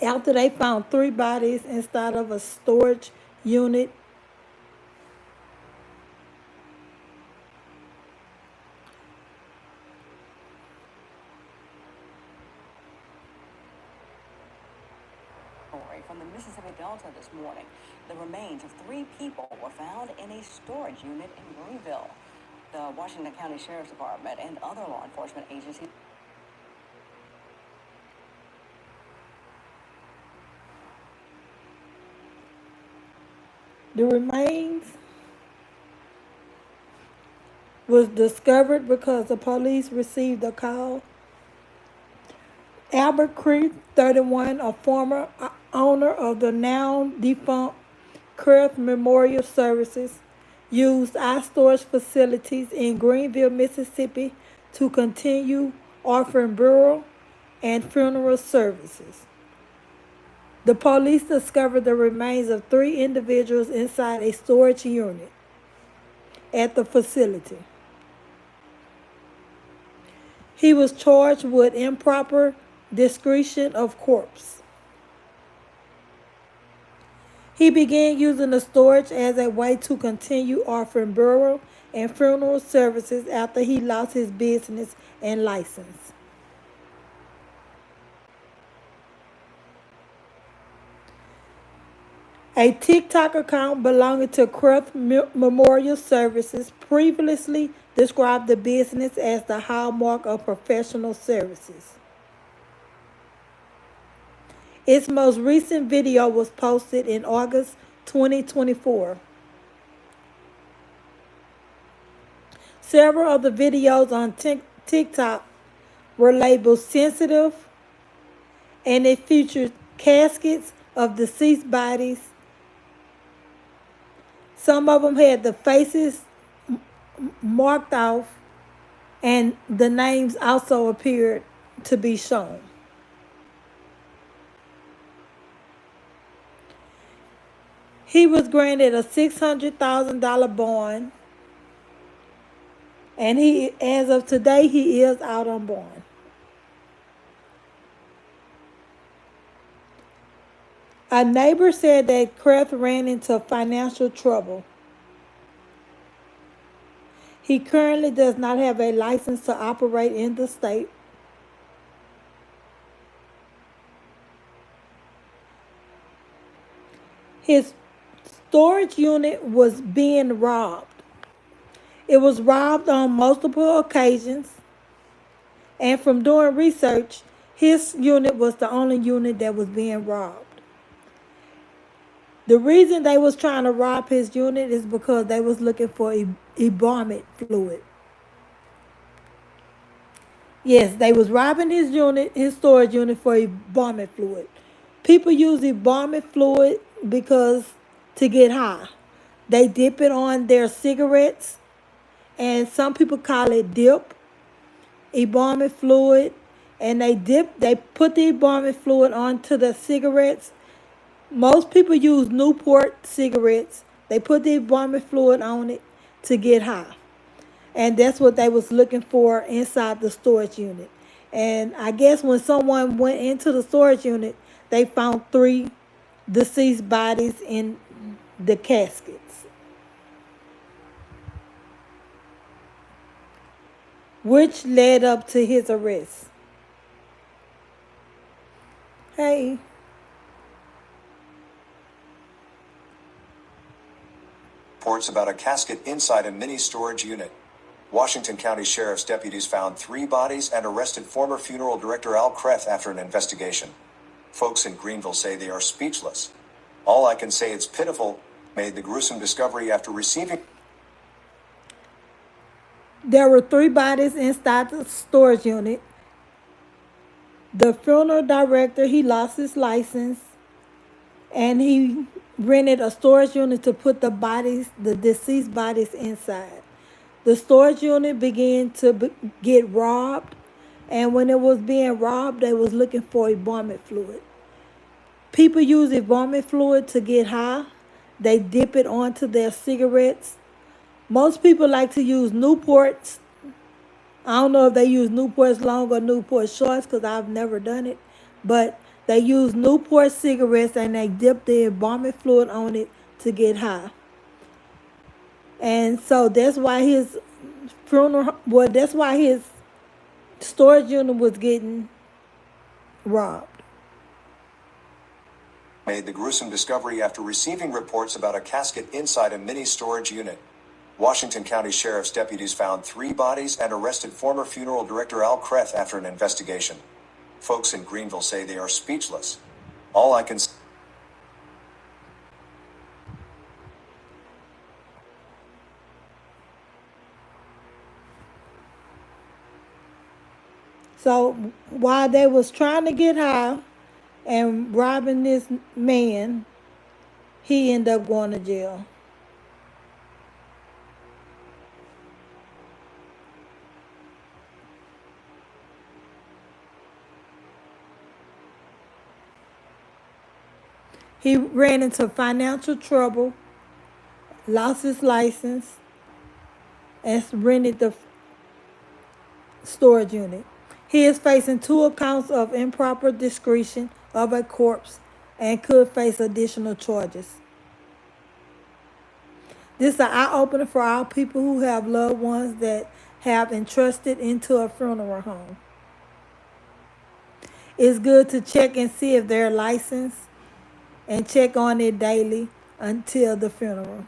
After they found three bodies inside of a storage unit. From the Mississippi Delta this morning, the remains of three people were found in a storage unit in Greenville. The Washington County Sheriff's Department and other law enforcement agencies. The remains was discovered because the police received a call. Albert Creek, 31, a former owner of the now defunct Kurth Memorial Services, used our storage facilities in Greenville, Mississippi to continue offering burial and funeral services. The police discovered the remains of three individuals inside a storage unit at the facility. He was charged with improper desecration of corpse. He began using the storage as a way to continue offering burial and funeral services after he lost his business and license. A TikTok account belonging to Kurth Memorial Services previously described the business as the hallmark of professional services. Its most recent video was posted in August 2024. Several of the videos on TikTok were labeled sensitive, and it featured caskets of deceased bodies. Some of them had the faces marked off, and the names also appeared to be shown. He was granted a $600,000 bond, and as of today, he is out on bond. A neighbor said that Kurth ran into financial trouble. He currently does not have a license to operate in the state. His storage unit was being robbed. It was robbed on multiple occasions, and from doing research, his unit was the only unit that was being robbed. The reason they was trying to rob his unit is because they was looking for embalming fluid. Yes, they was robbing his unit, his storage unit, for embalming fluid. People use embalming fluid because to get high. They dip it on their cigarettes, and some people call it dip, embalming fluid, and they put the embalming fluid onto the cigarettes. Most people use Newport cigarettes. They put the embalming fluid on it to get high. And that's what they was looking for inside the storage unit. And I guess when someone went into the storage unit, they found three deceased bodies in the caskets, which led up to his arrest. Hey. Reports about a casket inside a mini storage unit. Washington County Sheriff's deputies found three bodies and arrested former funeral director Al Kreth after an investigation. Folks in Greenville say they are speechless. All I can say, it's pitiful, made the gruesome discovery after receiving. There were three bodies inside the storage unit. The funeral director, he lost his license, and he rented a storage unit to put the deceased bodies inside. The storage unit began to get robbed, and when it was being robbed, they was looking for embalming fluid. People use embalming fluid to get high. They dip it onto their cigarettes. Most people like to use Newports. I don't know if they use Newports long or Newport shorts because I've never done it, but They used Newport cigarettes and they dipped the embalming fluid on it to get high. And so that's why his that's why his storage unit was getting robbed. Made the gruesome discovery after receiving reports about a casket inside a mini storage unit. Washington County Sheriff's deputies found 3 bodies and arrested former funeral director Al Kreth after an investigation. Folks in Greenville say they are speechless. All I can say. So while they was trying to get high and robbing this man, he ended up going to jail. He ran into financial trouble, lost his license, and rented the storage unit. He is facing 2 accounts of improper discretion of a corpse and could face additional charges. This is an eye-opener for all people who have loved ones that have entrusted into a funeral home. It's good to check and see if they're licensed and check on it daily until the funeral.